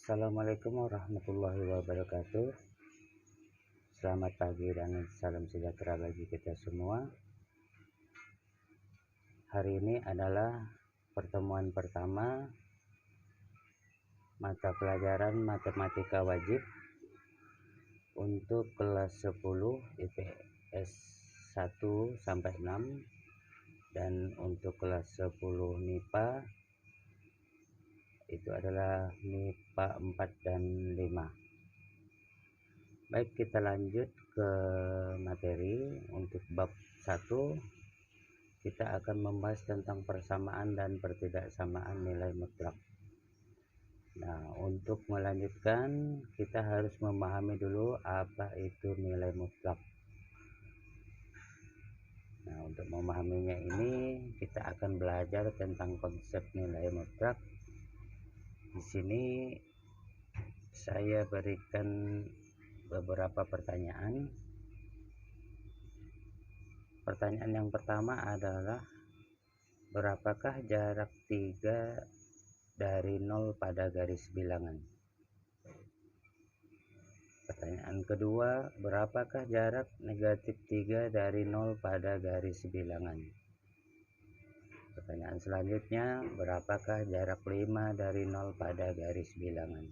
Assalamualaikum warahmatullahi wabarakatuh. Selamat pagi dan salam sejahtera bagi kita semua. Hari ini adalah pertemuan pertama mata pelajaran matematika wajib untuk kelas 10 IPS 1 sampai 6 dan untuk kelas 10 MIPA itu adalah MIPA 4 dan 5. Baik, kita lanjut ke materi. Untuk bab 1 kita akan membahas tentang persamaan dan pertidaksamaan nilai mutlak. Nah, untuk melanjutkan kita harus memahami dulu apa itu nilai mutlak. Nah, untuk memahaminya ini kita akan belajar tentang konsep nilai mutlak. Di sini saya berikan beberapa pertanyaan. Pertanyaan yang pertama adalah berapakah jarak 3 dari 0 pada garis bilangan? Pertanyaan kedua, berapakah jarak negatif 3 dari 0 pada garis bilangan? Pertanyaan selanjutnya, berapakah jarak 5 dari 0 pada garis bilangan?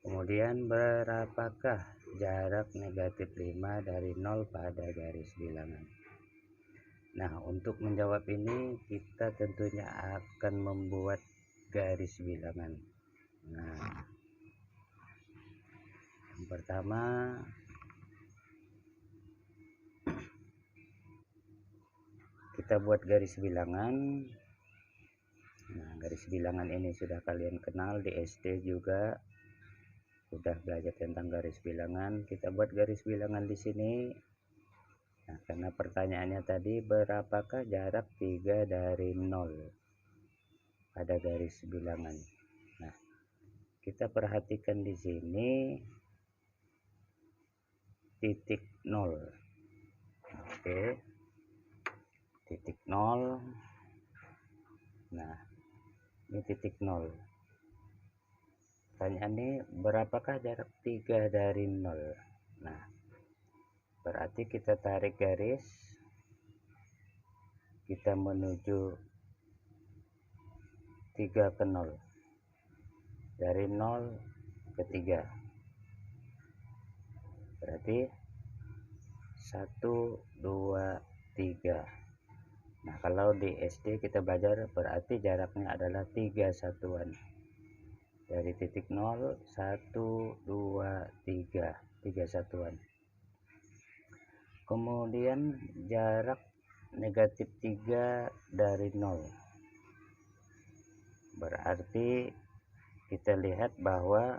Kemudian berapakah jarak negatif 5 dari 0 pada garis bilangan? Nah, untuk menjawab ini kita tentunya akan membuat garis bilangan. Nah, yang pertama kita buat garis bilangan. Nah, garis bilangan ini sudah kalian kenal, di SD juga sudah belajar tentang garis bilangan. Kita buat garis bilangan di sini. Nah, karena pertanyaannya tadi berapakah jarak 3 dari 0 pada garis bilangan. Nah, kita perhatikan di sini titik 0. Oke. Titik 0. Nah, ini titik 0. Pertanyaan ini, berapakah jarak 3 dari 0? Nah, berarti kita tarik garis, kita menuju 3 ke 0, dari 0 ke 3, berarti 1, 2, 3. Nah, kalau di SD kita belajar berarti jaraknya adalah 3 satuan. Dari titik 0, 1, 2, 3, 3 satuan. Kemudian jarak negatif 3 dari 0. Berarti kita lihat bahwa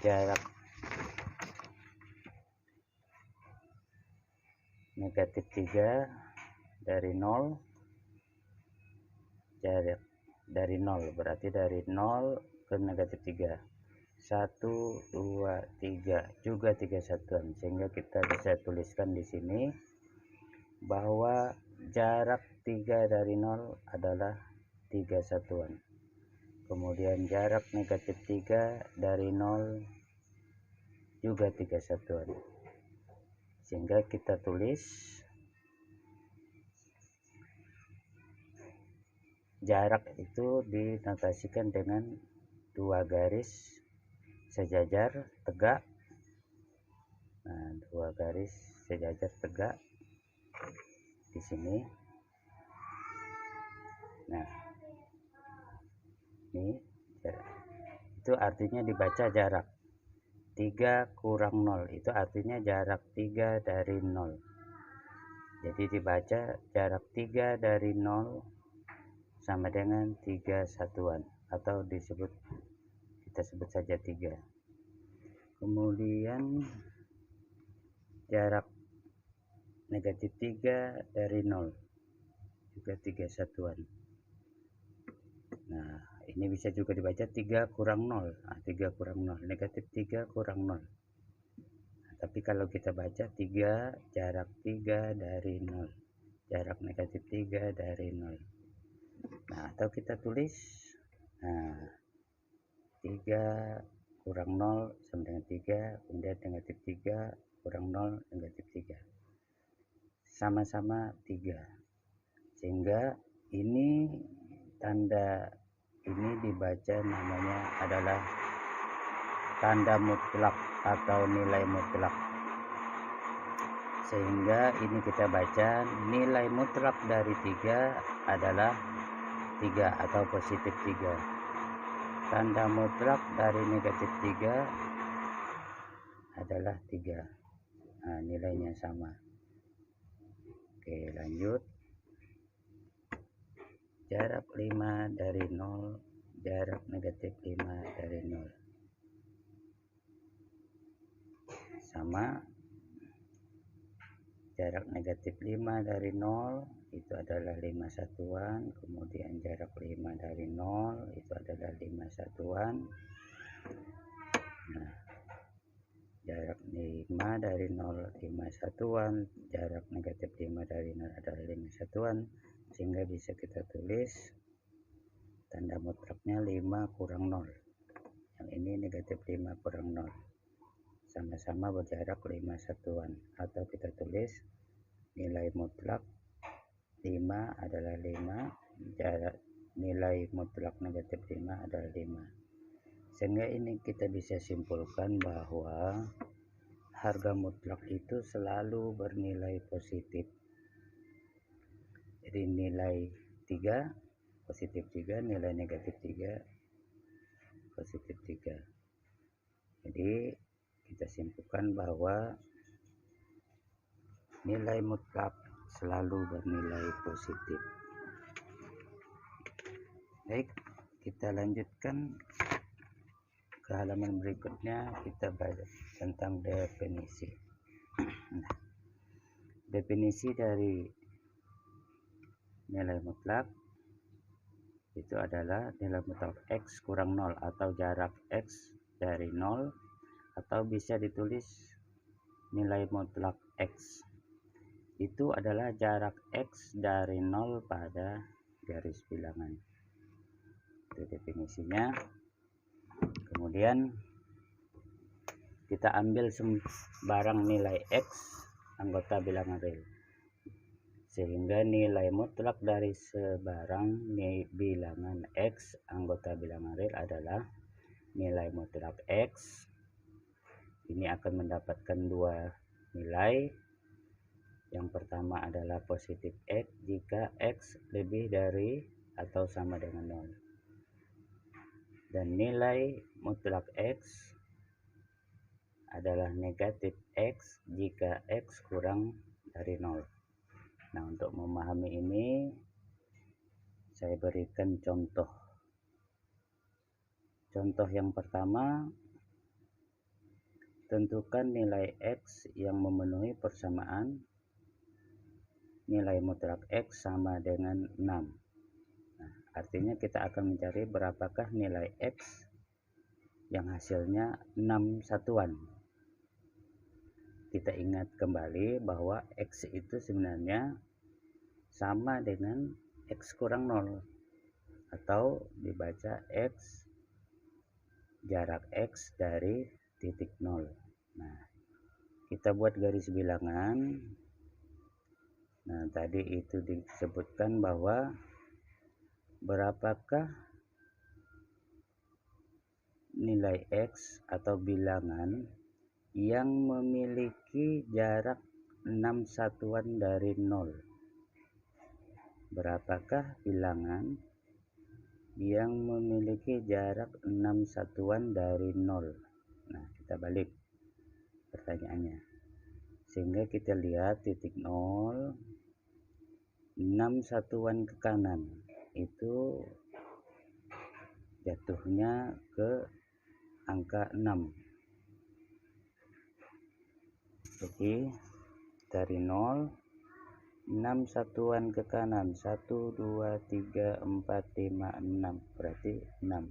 jarak negatif 3 dari 0, jarak dari 0 berarti dari 0 ke negatif 3, 1, 2, 3, juga 3 satuan, sehingga kita bisa tuliskan di sini bahwa jarak 3 dari 0 adalah 3 satuan. Kemudian jarak negatif 3 dari 0 juga 3 satuan, sehingga kita tulis jarak itu dinotasikan dengan 2 garis sejajar tegak. Nah, 2 garis sejajar tegak di sini. Nah, ini itu artinya dibaca jarak 3 kurang 0, itu artinya jarak 3 dari 0. Jadi dibaca jarak 3 dari 0 sama dengan 3 satuan, atau kita sebut saja 3. Kemudian jarak negatif 3 dari 0 juga 3 satuan. Nah, ini bisa juga dibaca 3 kurang 0. Nah, 3 kurang 0, negatif 3 kurang 0. Nah, tapi kalau kita baca 3, jarak 3 dari 0, jarak negatif 3 dari 0. Nah, atau kita tulis, nah, 3 kurang 0 sama dengan 3, kemudian negatif 3 kurang 0 negatif 3, sama-sama 3, sehingga ini tanda ini dibaca namanya adalah tanda mutlak atau nilai mutlak. Sehingga ini kita baca nilai mutlak dari 3 adalah 3 atau positif 3. Tanda mutlak dari negatif 3 adalah 3. Nah, nilainya sama. Oke, lanjut. Jarak 5 dari 0, jarak negatif 5 dari 0. Sama. Jarak negatif 5 dari 0 itu adalah 5 satuan, kemudian jarak 5 dari 0 itu adalah 5 satuan. Nah, jarak 5 dari 0 5 satuan, jarak negatif 5 dari 0 adalah 5 satuan, sehingga bisa kita tulis tanda mutlaknya 5 kurang 0. Yang ini negatif 5 kurang 0, sama-sama berjarak 5 satuan, atau kita tulis nilai mutlak 5 adalah 5, jarak nilai mutlak negatif 5 adalah 5. Sehingga ini kita bisa simpulkan bahwa harga mutlak itu selalu bernilai positif. Jadi nilai 3 positif 3, nilai negatif 3 positif 3. Jadi kita simpulkan bahwa nilai mutlak selalu bernilai positif. Baik, kita lanjutkan ke halaman berikutnya. Kita bahas tentang definisi. Nah, definisi dari nilai mutlak itu adalah nilai mutlak X kurang 0 atau jarak X dari 0, atau bisa ditulis nilai mutlak X itu adalah jarak X dari 0 pada garis bilangan. Itu definisinya. Kemudian kita ambil sembarang nilai X anggota bilangan real, sehingga nilai mutlak dari sebarang bilangan X anggota bilangan real adalah nilai mutlak X. Ini akan mendapatkan dua nilai. Yang pertama adalah positif X jika X lebih dari atau sama dengan 0. Dan nilai mutlak X adalah negatif X jika X kurang dari 0. Nah, untuk memahami ini saya berikan contoh. Contoh yang pertama, tentukan nilai X yang memenuhi persamaan nilai mutlak X sama dengan 6. Nah, artinya kita akan mencari berapakah nilai X yang hasilnya 6 satuan. Kita ingat kembali bahwa X itu sebenarnya sama dengan X kurang 0, atau dibaca X jarak X dari titik 0. Nah, kita buat garis bilangan. Nah, tadi itu disebutkan bahwa berapakah nilai X atau bilangan yang memiliki jarak 6 satuan dari 0. Berapakah bilangan yang memiliki jarak 6 satuan dari 0? Nah, kita balik pertanyaannya. Sehingga kita lihat titik 0, 6 satuan ke kanan itu jatuhnya ke angka 6. Jadi dari 0, 6 satuan ke kanan, 1 2 3 4 5 6, berarti 6.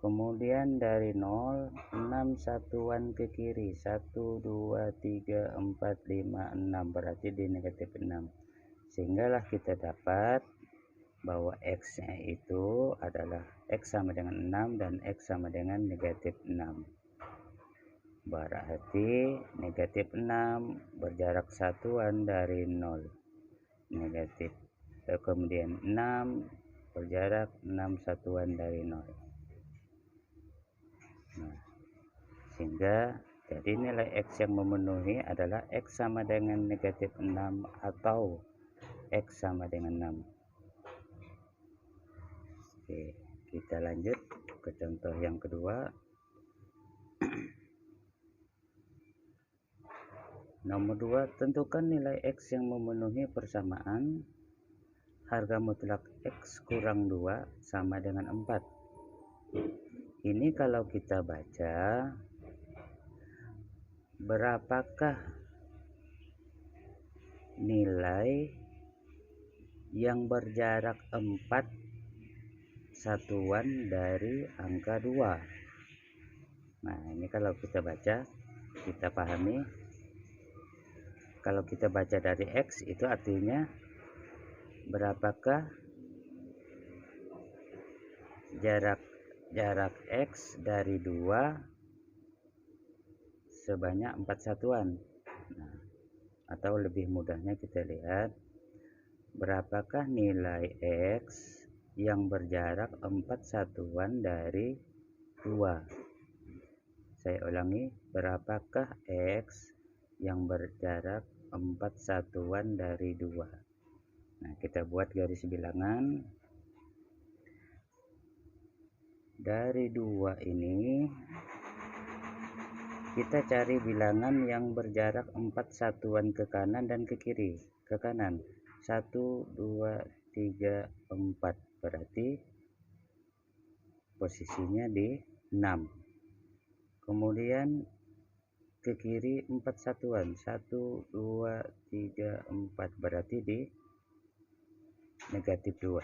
Kemudian dari 0, 6 satuan ke kiri, 1 2 3 4 5 6, berarti di negatif 6. Sehinggalah kita dapat bahwa X-nya itu adalah X sama dengan 6 dan X sama dengan negatif 6. Berarti negatif 6 berjarak satuan dari 0. Negatif. Kemudian 6 berjarak 6 satuan dari 0. Nah, sehingga jadi nilai X yang memenuhi adalah X sama dengan negatif 6 atau X sama dengan 6. Oke, kita lanjut ke contoh yang kedua. Nomor 2, tentukan nilai X yang memenuhi persamaan harga mutlak X kurang 2 sama dengan 4. Ini kalau kita baca, berapakah nilai yang berjarak 4 satuan dari angka 2? Nah, ini kalau kita baca, kita pahami. Kalau kita baca dari X itu artinya berapakah jarak X dari 2 sebanyak 4 satuan. Nah, atau lebih mudahnya kita lihat berapakah nilai X yang berjarak 4 satuan dari 2. Saya ulangi, berapakah X yang berjarak 4 satuan dari 2. Nah, kita buat garis bilangan. Dari 2 ini kita cari bilangan yang berjarak 4 satuan ke kanan dan ke kiri. Ke kanan 1, 2, 3, 4. Berarti posisinya di 6. Kemudian ke kiri 4 satuan 1, 2, 3, 4. Berarti di negatif 2.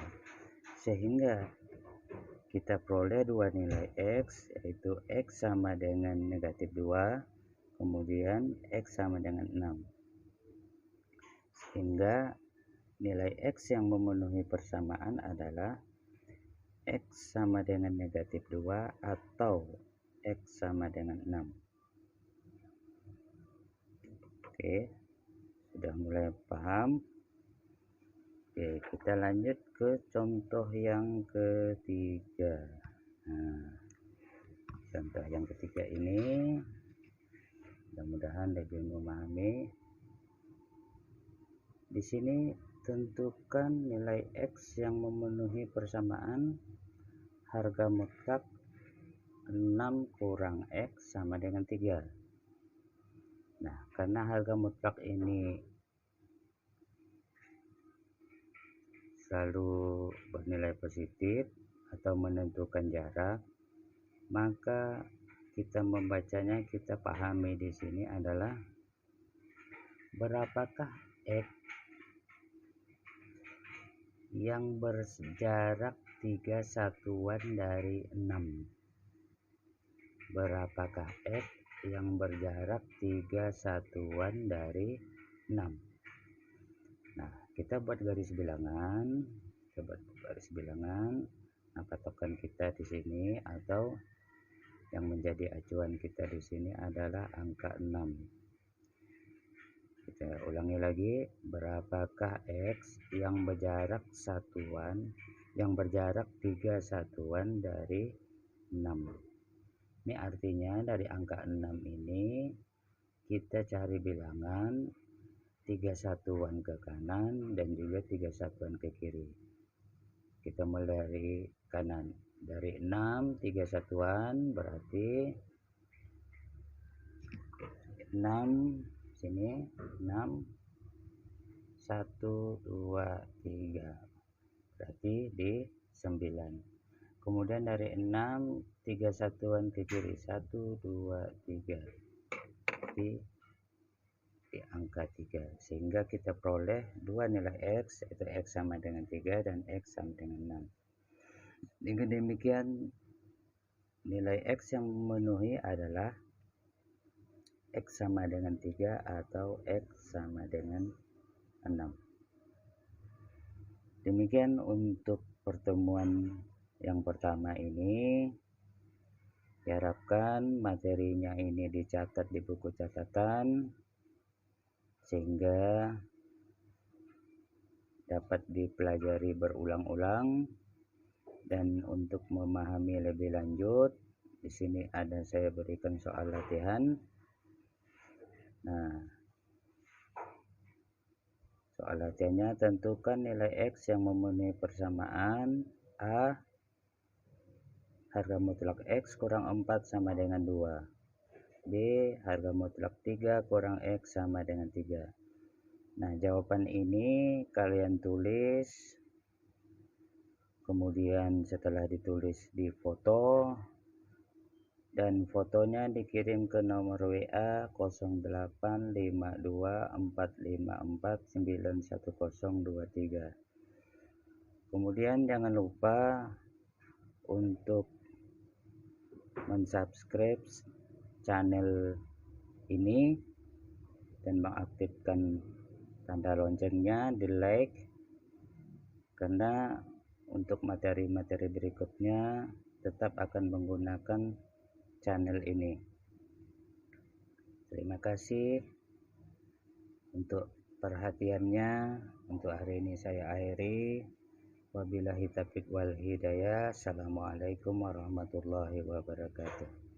Sehingga kita peroleh dua nilai X, yaitu X sama dengan negatif 2, kemudian X sama dengan 6. Sehingga nilai X yang memenuhi persamaan adalah X sama dengan negatif 2 atau X sama dengan 6. Oke, sudah mulai paham. Oke, kita lanjut ke contoh yang ketiga. Nah, contoh yang ketiga ini mudah-mudahan lebih memahami. Di sini tentukan nilai X yang memenuhi persamaan harga mutlak 6 kurang X sama dengan 3. Nah, karena harga mutlak ini selalu bernilai positif atau menentukan jarak, maka kita membacanya, kita pahami di sini adalah berapakah X yang berjarak 3 satuan dari 6. Berapakah X yang berjarak 3 satuan dari 6. Nah, kita buat garis bilangan. Nah, patokan kita di sini atau yang menjadi acuan kita di sini adalah angka 6. Kita ulangi lagi, berapakah X yang berjarak 3 satuan dari 6. Ini artinya dari angka 6 ini kita cari bilangan 3 satuan ke kanan dan juga 3 satuan ke kiri. Kita mulai dari kanan. Dari 6, 3 satuan berarti 6 sini 6 1, 2, 3. Berarti di 9. Kemudian dari 6, 3 satuan ke kiri 1, 2, 3 di angka 3, sehingga kita peroleh dua nilai X, yaitu X sama dengan 3 dan X sama dengan 6. Dengan demikian nilai X yang memenuhi adalah X sama dengan 3 atau X sama dengan 6. Demikian untuk pertemuan yang pertama ini. Diharapkan materinya ini dicatat di buku catatan sehingga dapat dipelajari berulang-ulang. Dan untuk memahami lebih lanjut, di sini ada saya berikan soal latihan. Nah, soal latihannya, tentukan nilai X yang memenuhi persamaan A. Harga mutlak X kurang 4 sama dengan 2. B. Harga mutlak 3 kurang X sama dengan 3. Nah, jawaban ini kalian tulis, kemudian setelah ditulis di foto, dan fotonya dikirim ke nomor WA 085245491023. Kemudian jangan lupa untuk mensubscribe channel ini dan mengaktifkan tanda loncengnya, di like, karena untuk materi-materi berikutnya tetap akan menggunakan channel ini. Terima kasih untuk perhatiannya. Untuk hari ini saya akhiri. Wabillahi taufiq wal hidayah. Assalamualaikum warahmatullahi wabarakatuh.